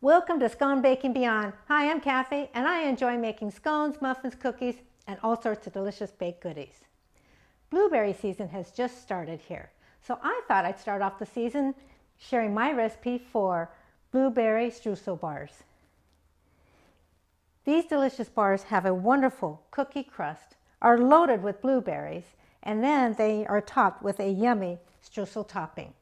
Welcome to Scone Baking Beyond. Hi, I'm Kathy, and I enjoy making scones, muffins, cookies, and all sorts of delicious baked goodies. Blueberry season has just started here, so I thought I'd start off the season sharing my recipe for Blueberry Streusel Bars. These delicious bars have a wonderful cookie crust, are loaded with blueberries, and then they are topped with a yummy streusel topping.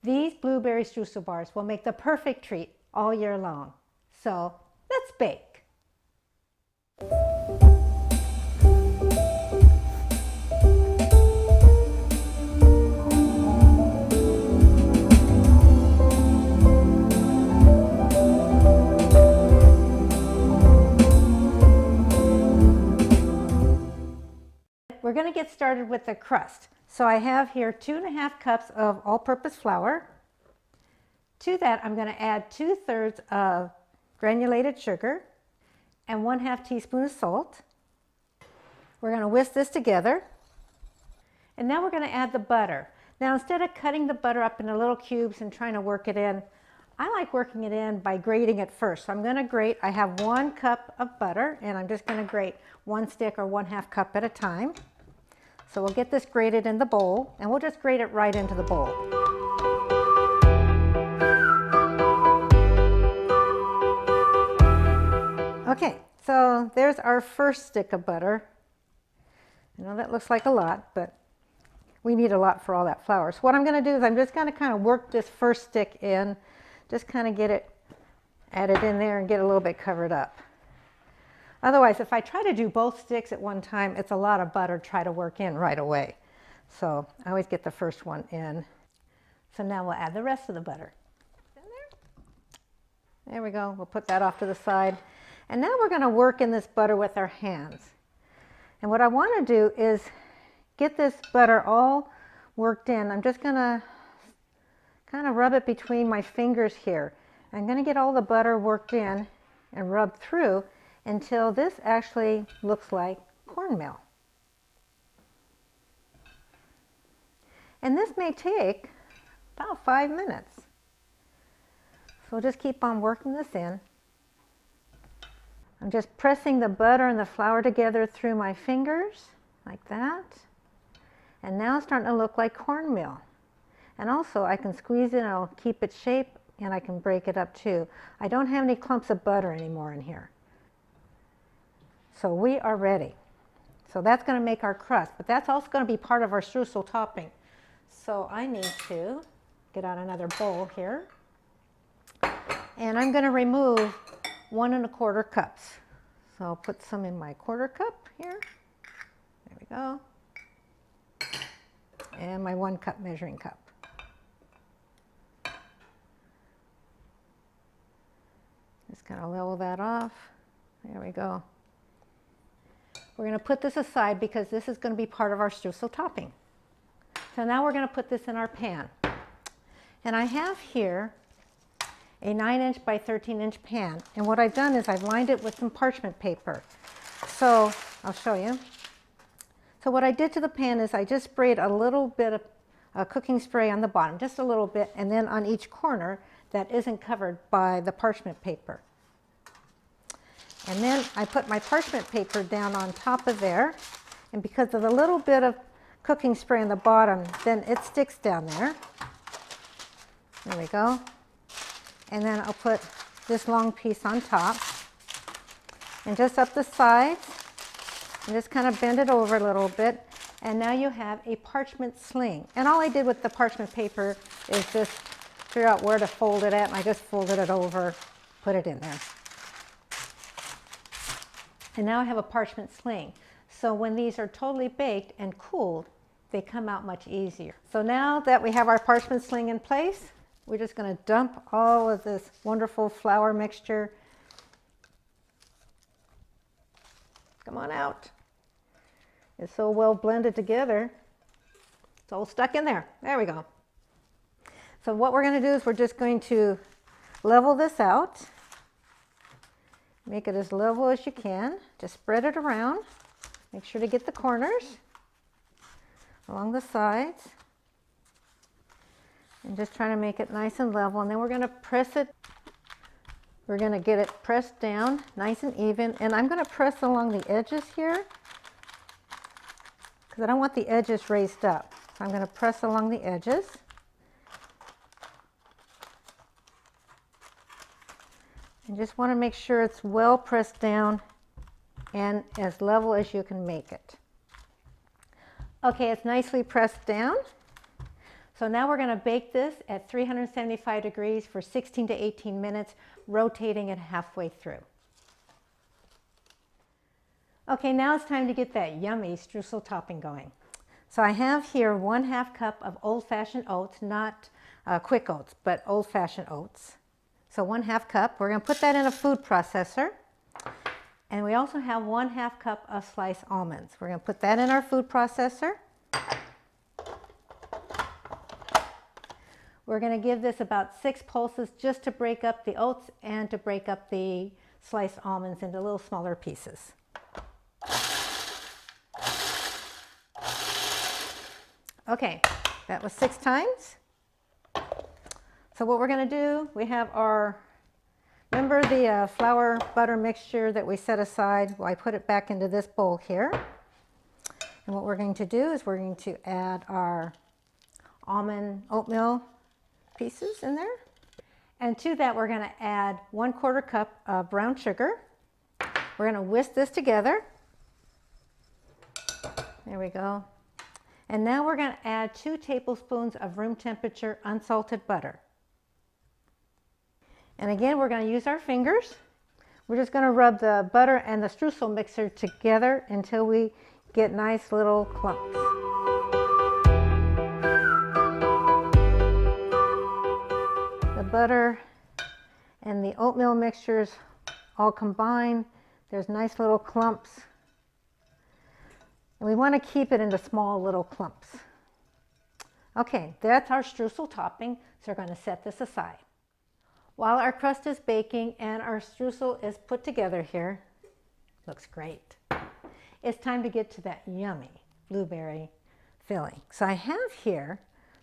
These blueberry streusel bars will make the perfect treat all year long. So let's bake. We're going to get started with the crust. So I have here 2½ cups of all-purpose flour. To that, I'm going to add 2/3 of granulated sugar and 1/2 teaspoon of salt. We're going to whisk this together. And now we're going to add the butter. Now, instead of cutting the butter up into little cubes and trying to work it in, I like working it in by grating it first. So I'm going to grate. I have 1 cup of butter, and I'm just going to grate 1 stick or 1/2 cup at a time. So we'll get this grated in the bowl, and we'll just grate it right into the bowl. Okay, so there's our first stick of butter. I know that looks like a lot, but we need a lot for all that flour. So what I'm going to do is I'm just going to kind of work this first stick in, just kind of get it added in there and get a little bit covered up. Otherwise, if I try to do both sticks at one time, it's a lot of butter to try to work in right away. So I always get the first one in. So now we'll add the rest of the butter. There we go. We'll put that off to the side. And now we're going to work in this butter with our hands. And what I want to do is get this butter all worked in. I'm just going to kind of rub it between my fingers here. I'm going to get all the butter worked in and rubbed through until this actually looks like cornmeal. And this may take about 5 minutes. So we'll just keep on working this in. I'm just pressing the butter and the flour together through my fingers, like that. And now it's starting to look like cornmeal. And also I can squeeze it and I'll keep its shape, and I can break it up too. I don't have any clumps of butter anymore in here. So we are ready. So that's going to make our crust, but that's also going to be part of our streusel topping. So I need to get out another bowl here. And I'm going to remove 1 1/4 cups. So I'll put some in my 1/4 cup here. There we go. And my 1 cup measuring cup. Just kind of level that off. There we go. We're going to put this aside because this is going to be part of our streusel topping. So now we're going to put this in our pan. And I have here a 9-inch by 13-inch pan. And what I've done is I've lined it with some parchment paper. So I'll show you. So what I did to the pan is I just sprayed a little bit of cooking spray on the bottom, just a little bit, and then on each corner that isn't covered by the parchment paper. And then I put my parchment paper down on top of there, and because of the little bit of cooking spray on the bottom, then it sticks down there. There we go. And then I'll put this long piece on top, and just up the sides, and just kind of bend it over a little bit, and now you have a parchment sling. And all I did with the parchment paper is just figure out where to fold it at, and I just folded it over, put it in there. And now I have a parchment sling. So when these are totally baked and cooled, they come out much easier. So now that we have our parchment sling in place, we're just going to dump all of this wonderful flour mixture. Come on out. It's so well blended together. It's all stuck in there. There we go. So what we're going to do is we're just going to level this out. Make it as level as you can. Just spread it around. Make sure to get the corners along the sides. And just trying to make it nice and level. And then we're going to press it We're going to get it pressed down nice and even, and I'm going to press along the edges here because I don't want the edges raised up. So I'm going to press along the edges. And just want to make sure it's well pressed down and as level as you can make it. Okay, it's nicely pressed down. So now we're going to bake this at 375 degrees for 16 to 18 minutes, rotating it halfway through. Okay, now it's time to get that yummy streusel topping going. So I have here 1/2 cup of old-fashioned oats, not quick oats, but old-fashioned oats. So 1/2 cup. We're going to put that in a food processor. And we also have 1/2 cup of sliced almonds. We're going to put that in our food processor. We're going to give this about 6 pulses just to break up the oats and to break up the sliced almonds into little smaller pieces. Okay, that was 6 times. So what we're going to do, we have our, remember the flour butter mixture that we set aside? Well, I put it back into this bowl here. And what we're going to do is we're going to add our almond oatmeal pieces in there. And to that, we're going to add 1/4 cup of brown sugar. We're going to whisk this together. There we go. And now we're going to add 2 tablespoons of room temperature unsalted butter. And again, we're going to use our fingers. We're just going to rub the butter and the streusel mixer together until we get nice little clumps. The butter and the oatmeal mixtures all combine. There's nice little clumps. And we want to keep it into small little clumps. Okay, that's our streusel topping, so we're going to set this aside. While our crust is baking and our streusel is put together here, looks great. It's time to get to that yummy blueberry filling. So I have here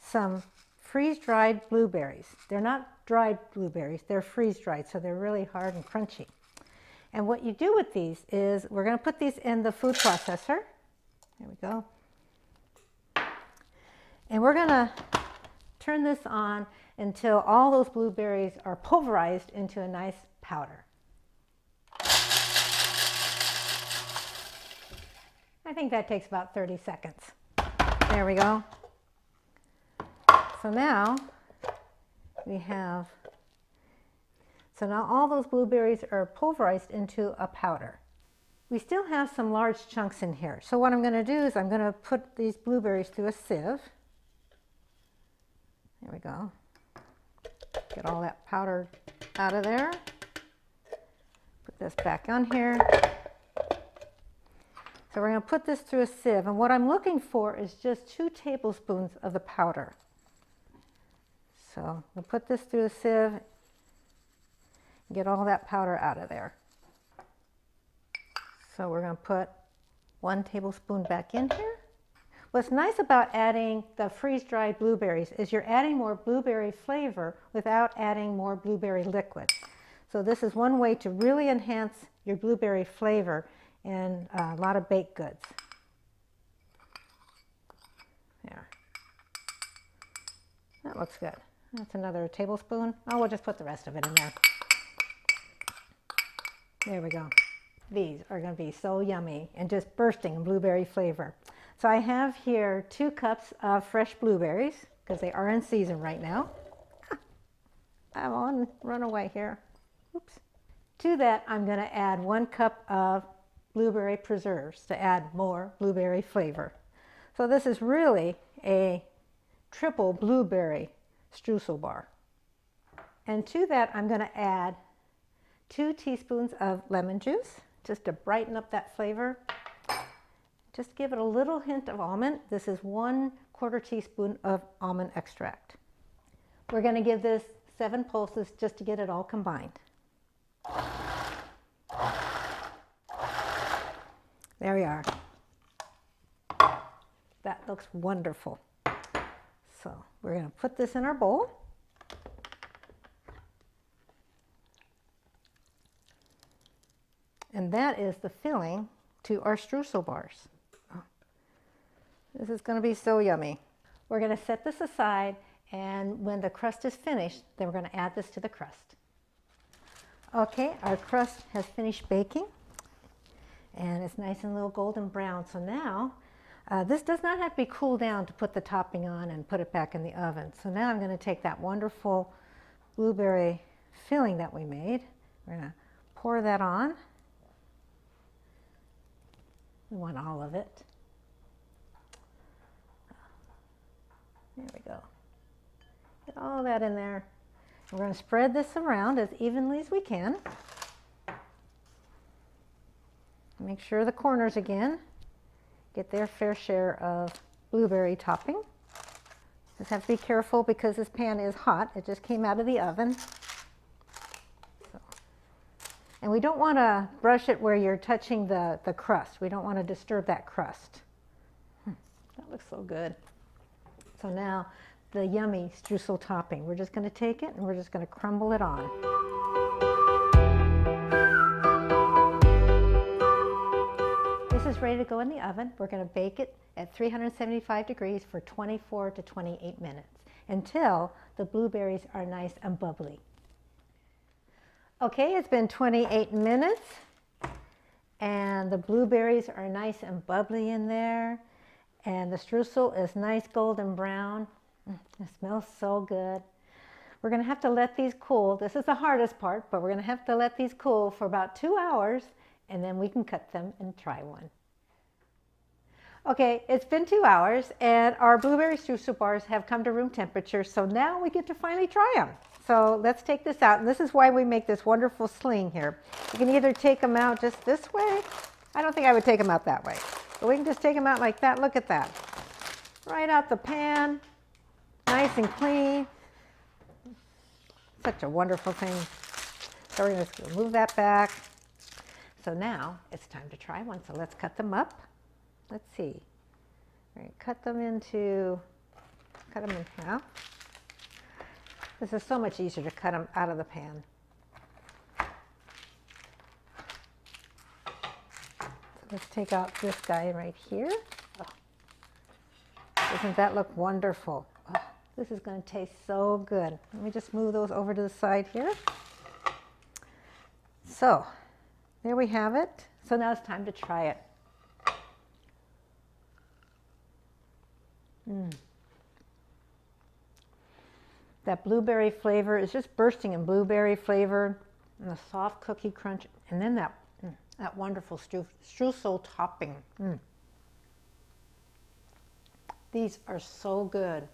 some freeze-dried blueberries. They're not dried blueberries, they're freeze-dried, so they're really hard and crunchy. And what you do with these is we're going to put these in the food processor. There we go. And we're going to turn this on until all those blueberries are pulverized into a nice powder. I think that takes about 30 seconds. There we go. So now we have, so now all those blueberries are pulverized into a powder. We still have some large chunks in here. So what I'm going to do is I'm going to put these blueberries through a sieve. There we go. Get all that powder out of there. Put this back on here. So we're going to put this through a sieve, and what I'm looking for is just 2 tablespoons of the powder. So we'll put this through a sieve and get all that powder out of there. So we're going to put 1 tablespoon back in here. What's nice about adding the freeze-dried blueberries is you're adding more blueberry flavor without adding more blueberry liquid. So this is one way to really enhance your blueberry flavor in a lot of baked goods. There. That looks good. That's another tablespoon. Oh, we'll just put the rest of it in there. There we go. These are going to be so yummy and just bursting in blueberry flavor. So I have here 2 cups of fresh blueberries because they are in season right now. I'm on runaway here. Oops. To that, I'm going to add 1 cup of blueberry preserves to add more blueberry flavor. So this is really a triple blueberry streusel bar. And to that, I'm going to add 2 teaspoons of lemon juice just to brighten up that flavor. Just give it a little hint of almond. This is 1/4 teaspoon of almond extract. We're going to give this 7 pulses just to get it all combined. There we are. That looks wonderful. So we're going to put this in our bowl. And that is the filling to our streusel bars. Oh, this is going to be so yummy. We're going to set this aside, and when the crust is finished, then we're going to add this to the crust. Okay, our crust has finished baking, and it's nice and a little golden brown. So now, this does not have to be cooled down to put the topping on and put it back in the oven. So now I'm going to take that wonderful blueberry filling that we made. We're going to pour that on. We want all of it. There we go. Get all that in there. We're going to spread this around as evenly as we can. Make sure the corners again get their fair share of blueberry topping. Just have to be careful because this pan is hot. It just came out of the oven. So. And we don't want to brush it where you're touching the crust. We don't want to disturb that crust. That looks so good. So now the yummy streusel topping. We're just going to take it and we're just going to crumble it on. This is ready to go in the oven. We're going to bake it at 375 degrees for 24 to 28 minutes until the blueberries are nice and bubbly. Okay, it's been 28 minutes and the blueberries are nice and bubbly in there, and the streusel is nice golden brown. It smells so good. We're going to have to let these cool. This is the hardest part, but we're going to have to let these cool for about 2 hours, and then we can cut them and try one. Okay, it's been 2 hours, and our blueberry streusel bars have come to room temperature, so now we get to finally try them. So let's take this out, and this is why we make this wonderful sling here. You can either take them out just this way. I don't think I would take them out that way, but we can just take them out like that. Look at that. Right out the pan. Nice and clean. Such a wonderful thing. So we're going to move that back. So now it's time to try one. So let's cut them up. Let's see. We're going to cut them in half. This is so much easier to cut them out of the pan. So let's take out this guy right here. Oh. Doesn't that look wonderful? Oh. This is going to taste so good. Let me just move those over to the side here. So, there we have it. So now it's time to try it. That blueberry flavor is just bursting in blueberry flavor, and the soft cookie crunch, and then that wonderful streusel topping. These are so good.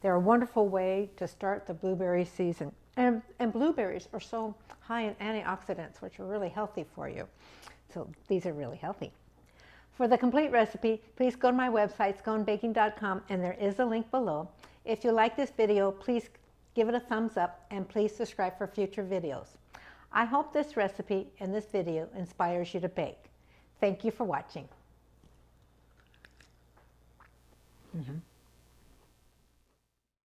They're a wonderful way to start the blueberry season. And blueberries are so high in antioxidants, which are really healthy for you. So these are really healthy. For the complete recipe, please go to my website, sconebaking.com, and there is a link below. If you like this video, please give it a thumbs up, and please subscribe for future videos. I hope this recipe and this video inspires you to bake. Thank you for watching.